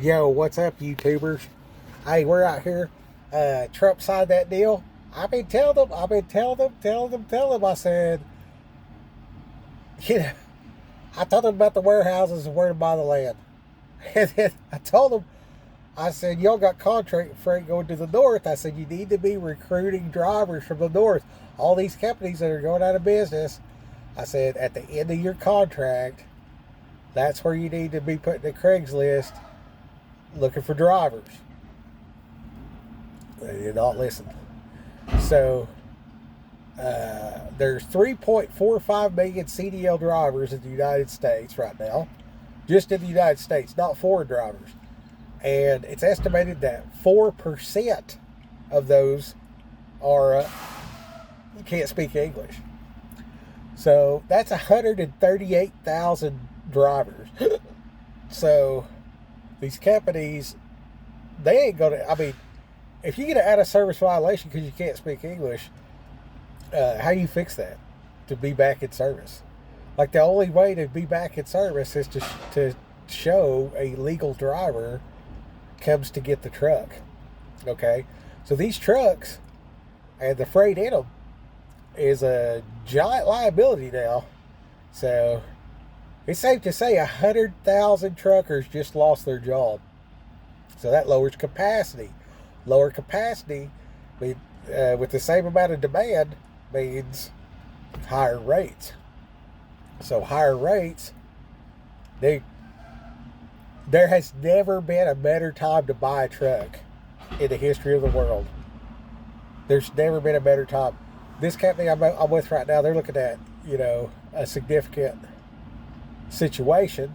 Yo, what's up, YouTubers? Hey, we're out here. Trump signed that deal. I've been telling them. I said, you know, I told them about the warehouses and where to buy the land. And then I told them, I said, y'all got contract freight going to the north. I said, you need to be recruiting drivers from the north. All these companies that are going out of business, I said, at the end of your contract, that's where you need to be putting the Craigslist looking for drivers. They did not listen. So, there's 3.45 million CDL drivers in the United States right now. Just in the United States, not foreign drivers. And it's estimated that 4% of those are can't speak English. So that's 138,000 drivers. So these companies, they ain't gonna. I mean, if you get an out of service violation because you can't speak English, how do you fix that to be back in service? Like, the only way to be back in service is to show a legal driver comes to get the truck. Okay, so these trucks and the freight in them is a giant liability now. So it's safe to say 100,000 truckers just lost their job. So that lowers capacity. Lower capacity with the same amount of demand means higher rates. So higher rates, there has never been a better time to buy a truck in the history of the world. There's never been a better time. This company I'm with right now, they're looking at, a significant situation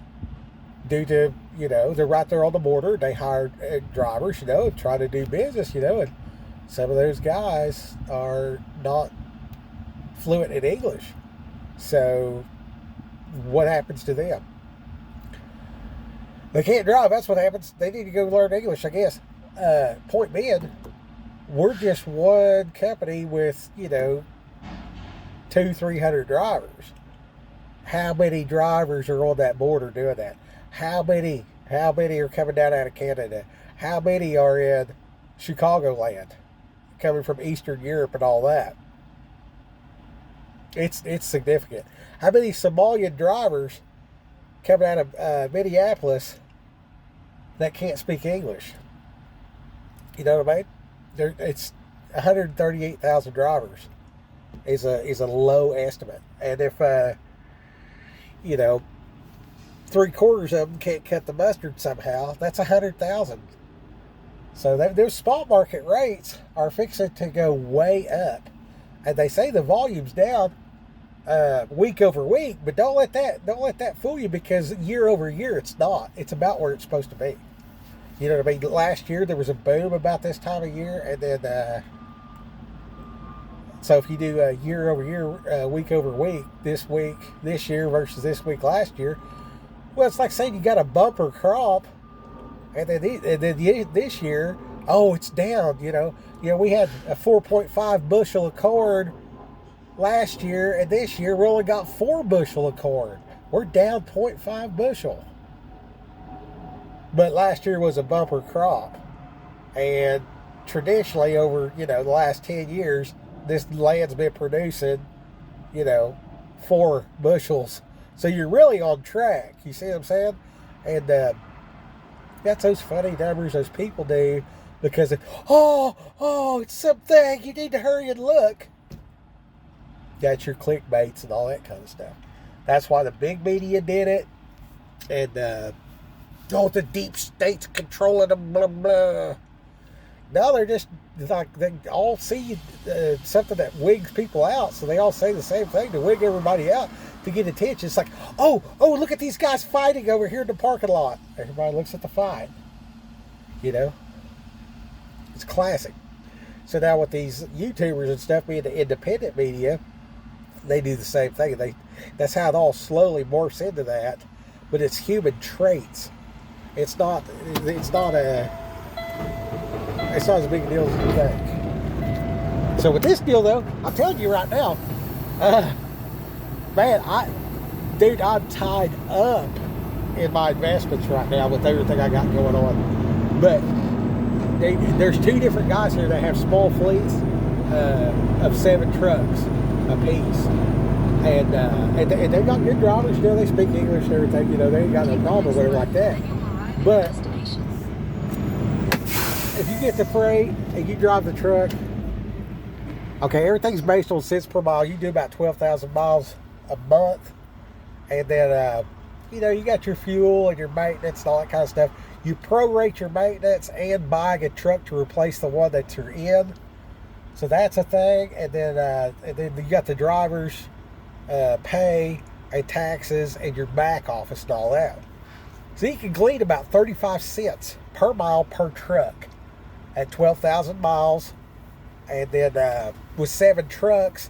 due to, they're right there on the border. They hired drivers, trying to do business, and some of those guys are not fluent in English. So what happens to them? They can't drive. That's what happens. They need to go learn English, I guess. Point being, we're just one company with, 200-300 drivers. How many drivers are on that border doing that? How many are coming down out of Canada? How many are in Chicagoland, coming from Eastern Europe and all that? It's significant. How many Somalian drivers coming out of Minneapolis that can't speak English? You know what I mean? It's 138,000 drivers is a low estimate. And if 3/4 of them can't cut the mustard somehow, that's 100,000. So those spot market rates are fixing to go way up. And they say the volume's down week over week, but don't let that fool you, because year over year it's not. It's about where it's supposed to be. You know what I mean? Last year there was a boom about this time of year, and then so if you do year over year, week over week, this year versus this week last year, well, it's like saying you got a bumper crop, and then this year, oh, it's down. We had a 4.5 bushel of corn last year, and this year we only got 4 bushel of corn. We're down 0.5 bushel. But last year was a bumper crop. And traditionally over, the last 10 years, this land's been producing, 4 bushels. So you're really on track. You see what I'm saying? And that's those funny numbers those people do, because it's something, you need to hurry and look. That's your clickbaits and all that kind of stuff. That's why the big media did it. And the deep state's controlling them, blah, blah. No, they're just like, they all see something that wigs people out, so they all say the same thing to wig everybody out to get attention. It's like, oh, look at these guys fighting over here in the parking lot. Everybody looks at the fight. It's classic. So now with these YouTubers and stuff being the independent media, they do the same thing. That's how it all slowly morphs into that. But it's human traits. It's not as big a deal as you think. So with this deal, though, I'm telling you right now, man, I'm tied up in my investments right now with everything I got going on. But there's two different guys here that have small fleets of 7 trucks apiece. And they've got good drivers. They speak English and everything. They ain't got no problem with it like that. But if you get the freight and you drive the truck, okay, everything's based on cents per mile. You do about 12,000 miles a month. And then, you got your fuel and your maintenance and all that kind of stuff. You prorate your maintenance and buying a truck to replace the one that you're in. So that's a thing. And then you got the drivers' pay and taxes and your back office and all that. So you can glean about 35 cents per mile per truck at 12,000 miles. And then with 7 trucks,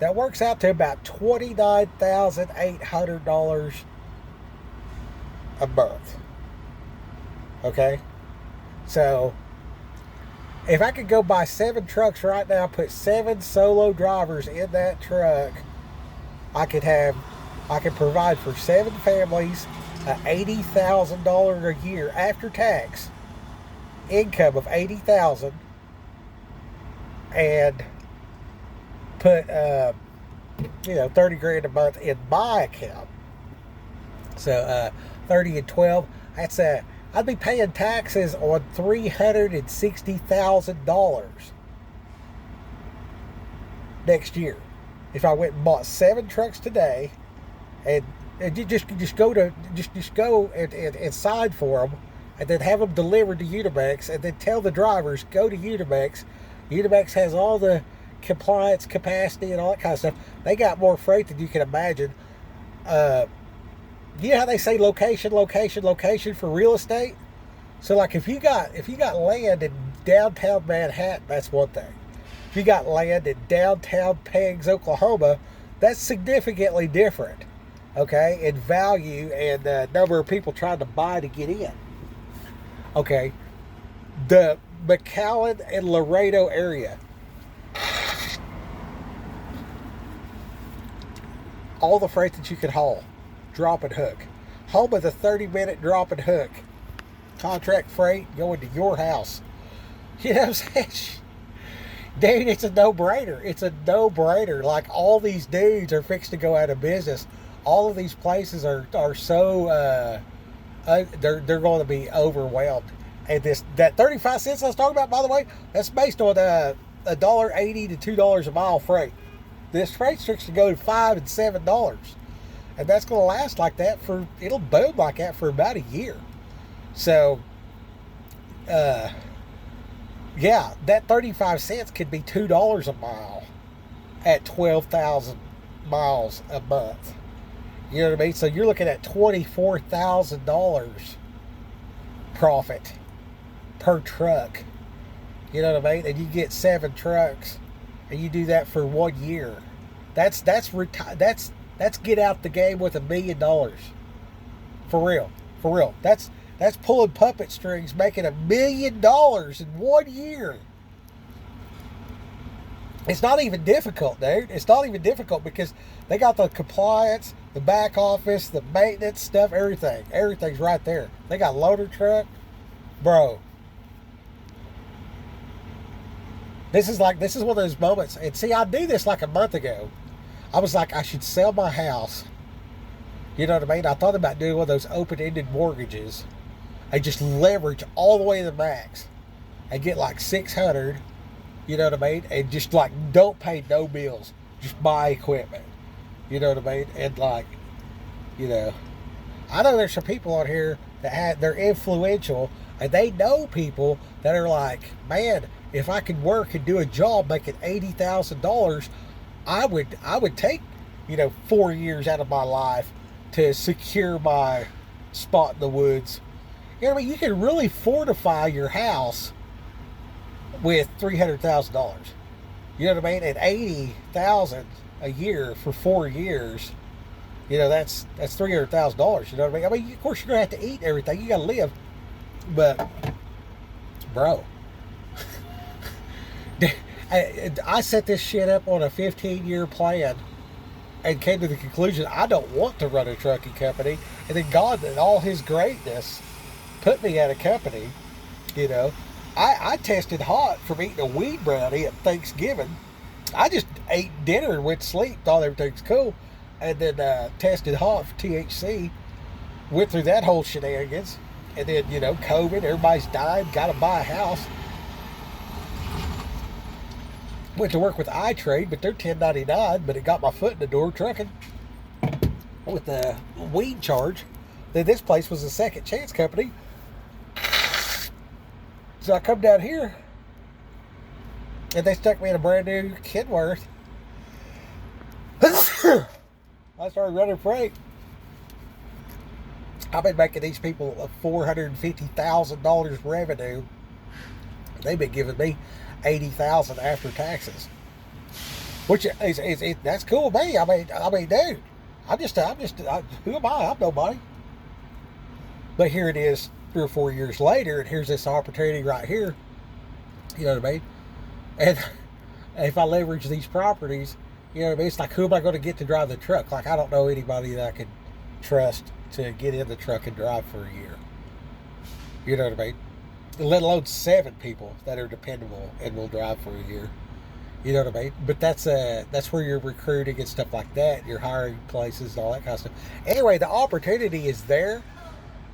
that works out to about $29,800 a month. Okay? So, if I could go buy 7 trucks right now, put 7 solo drivers in that truck, I could provide for 7 families $80,000 a year after tax income of $80,000, and put 30 grand a month in my account. So 30 and 12, that's I'd be paying taxes on $360,000 next year if I went and bought 7 trucks today, and you just go and sign for them, and then have them delivered to Unibex, and then tell the drivers, go to Unibex. Unibex has all the compliance, capacity, and all that kind of stuff. They got more freight than you can imagine. You know how they say location for real estate? So like if you got land in downtown Manhattan, that's one thing. If you got land in downtown Peggs, Oklahoma, that's significantly different, okay, in value and number of people trying to buy to get in. Okay, the McAllen and Laredo area, all the freight that you can haul, drop and hook. Home of the 30-minute drop and hook. Contract freight going to your house. You know what I'm saying? Dude, it's a no-brainer. It's a no-brainer. Like, all these dudes are fixed to go out of business. All of these places are so, they're going to be overwhelmed. And that 35 cents I was talking about, by the way, that's based on $1.80 to $2 a mile freight. This freight's fixed to go to $5 and $7. And that's going to last like that it'll boom like that for about a year. So, yeah, that 35 cents could be $2 a mile at 12,000 miles a month. You know what I mean? So you're looking at $24,000 profit per truck. You know what I mean? And you get 7 trucks, and you do that for 1 year. That's get out the game with $1 million. For real. That's pulling puppet strings, making $1 million in 1 year. It's not even difficult, dude. It's not even difficult because they got the compliance, the back office, the maintenance stuff, everything. Everything's right there. They got loader truck. Bro. This is one of those moments. And see, I knew this like a month ago. I was like, I should sell my house. You know what I mean? I thought about doing one of those open-ended mortgages. I just leverage all the way to the max. And get like $600. You know what I mean? And just like don't pay no bills. Just buy equipment. You know what I mean? And like, I know there's some people on here that they're influential, and they know people that are like, man, if I could work and do a job making $80,000, I would take 4 years out of my life to secure my spot in the woods. You know what I mean? You can really fortify your house with $300,000. You know what I mean? And $80,000 a year for 4 years. That's $300,000. You know what I mean? Of course you're gonna have to eat everything. You gotta live, but bro, I set this shit up on a 15-year plan and came to the conclusion I don't want to run a trucking company. And then God, in all His greatness, put me at a company. You know, I tested hot from eating a weed brownie at Thanksgiving. I just ate dinner and went to sleep, thought everything's cool, and then tested hot for THC. Went through that whole shenanigans, and then COVID, everybody's dying, got to buy a house. Went to work with iTrade, but they're 1099, but it got my foot in the door trucking with the weed charge. Then this place was a second chance company. So I come down here, and they stuck me in a brand new Kenworth. I started running freight. I've been making these people $450,000 revenue. They've been giving me $80,000 after taxes, which is that's cool with me. I mean, dude, I'm just who am I? I'm nobody. But here it is, 3 or 4 years later, and here's this opportunity right here. You know what I mean? And if I leverage these properties, you know what I mean? It's like, who am I going to get to drive the truck? Like, I don't know anybody that I could trust to get in the truck and drive for a year. You know what I mean? Let alone 7 people that are dependable and will drive for a year. You know what I mean? But that's where you're recruiting and stuff like that. You're hiring places and all that kind of stuff. Anyway, the opportunity is there.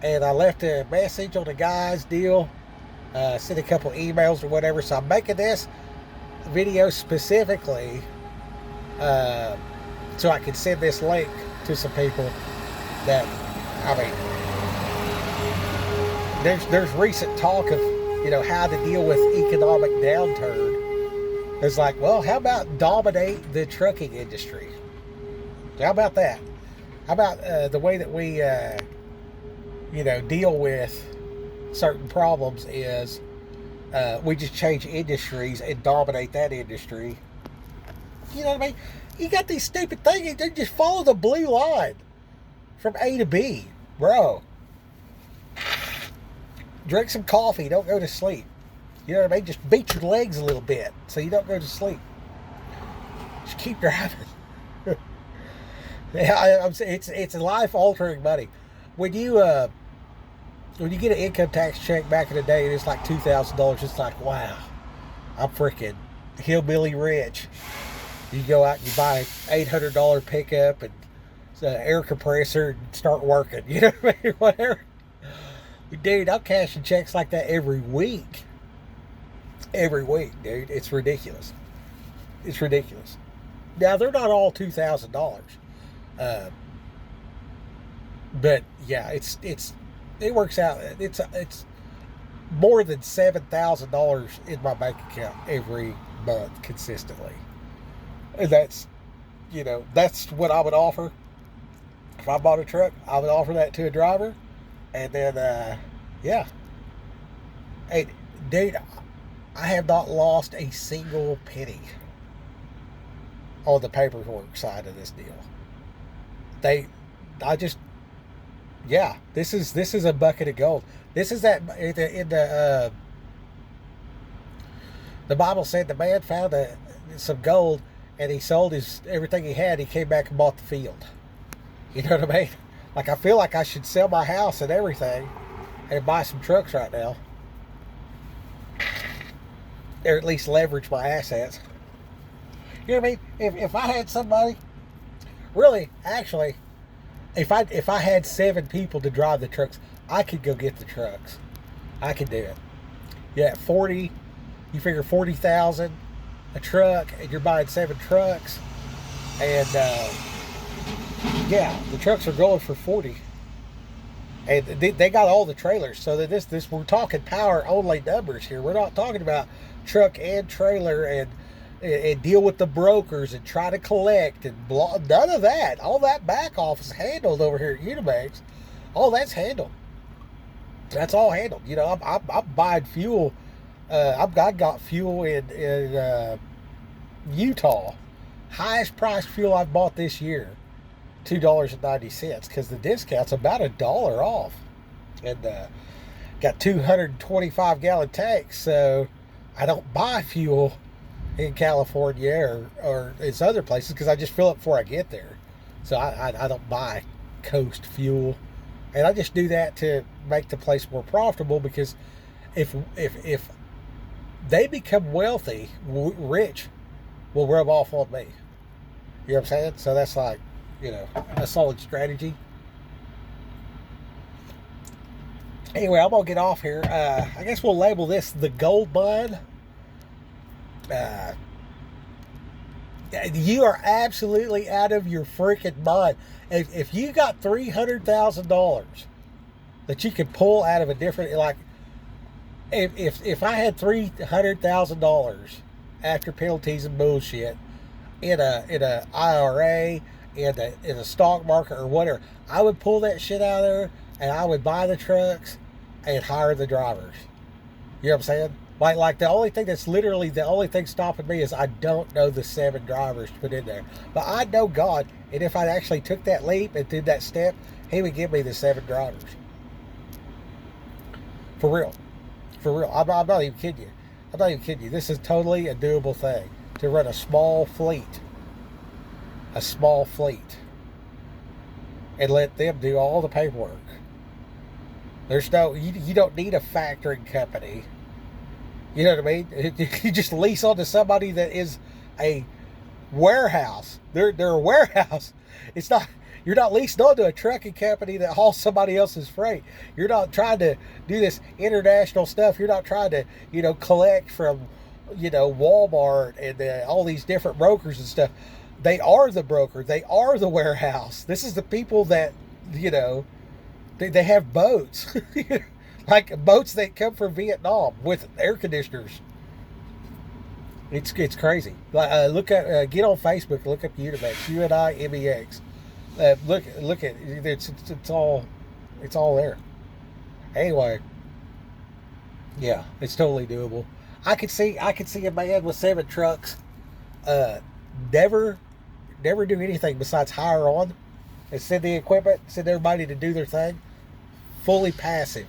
And I left a message on the guy's deal. Sent a couple emails or whatever. So I'm making this video specifically so I can send this link to some people that, I mean, there's recent talk of, how to deal with economic downturn. It's like, well, how about dominate the trucking industry? How about that? How about the way that we, deal with certain problems is we just change industries and dominate that industry. You know what I mean? You got these stupid things. They just follow the blue line from A to B, bro. Drink some coffee. Don't go to sleep. You know what I mean? Just beat your legs a little bit so you don't go to sleep. Just keep driving. Yeah, it's life-altering money. When you get an income tax check back in the day and it's like $2,000, it's like, wow, I'm freaking hillbilly rich. You go out and you buy an $800 pickup and an air compressor and start working. You know what I mean? Whatever. Dude, I'm cashing checks like that every week. Every week, dude. It's ridiculous. It's ridiculous. Now, they're not all $2,000. But, yeah, it works out. It's more than $7,000 in my bank account every month consistently. And that's what I would offer. If I bought a truck, I would offer that to a driver. And then, yeah. Hey, dude, I have not lost a single penny on the paperwork side of this deal. This is a bucket of gold. This is that in the Bible said the man found some gold and he sold everything he had. He came back and bought the field. You know what I mean? Like, I feel like I should sell my house and everything and buy some trucks right now. Or at least leverage my assets. You know what I mean? If I had somebody, really, actually, if I had 7 people to drive the trucks, I could go get the trucks. I could do it. Yeah, you figure 40,000 a truck, and you're buying 7 trucks, and yeah, the trucks are going for 40, and they got all the trailers. So that this we're talking power only numbers here. We're not talking about truck and trailer and deal with the brokers and try to collect and blah. None of that. All that back office handled over here at Unibanks. All that's handled. That's all handled. I'm buying fuel. I got fuel in Utah. Highest price fuel I've bought this year, $2.90, because the discount's about $1 off, and got 225 gallon tanks. So I don't buy fuel in California or it's other places because I just fill it before I get there. So I don't buy Coast fuel, and I just do that to make the place more profitable, because if they become wealthy, rich will rub off on me. You know what I'm saying? So that's like, a solid strategy. Anyway, I'm gonna get off here. I guess we'll label this the gold mine. Uh, you are absolutely out of your freaking mind. If you got $300,000 that you could pull out of a different, like, if I had $300,000 after penalties and bullshit in a IRA, in a stock market or whatever, I would pull that shit out of there, and I would buy the trucks and hire the drivers. You know what I'm saying? Like the only thing stopping me is I don't know the 7 drivers to put in there. But I know God, and if I actually took that leap and did that step, He would give me the 7 drivers. For real. For real. I'm not even kidding you. I'm not even kidding you. This is totally a doable thing. To run a small fleet. A small fleet. And let them do all the paperwork. There's no, you don't need a factoring company. You know what I mean? You just lease onto somebody that is a warehouse. They're a warehouse. It's not, you're not leasing onto a trucking company that hauls somebody else's freight. You're not trying to do this international stuff. You're not trying to, collect from, Walmart and all these different brokers and stuff. They are the broker. They are the warehouse. This is the people that, they have boats. Like boats that come from Vietnam with air conditioners. It's crazy. Look at get on Facebook. Look up Unimex. UNIMEX. Look at it's all there. Anyway, yeah, it's totally doable. I could see a man with 7 trucks, never do anything besides hire on and send the equipment, send everybody to do their thing, fully passive.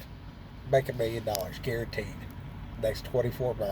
Make $1 million guaranteed next 24 months.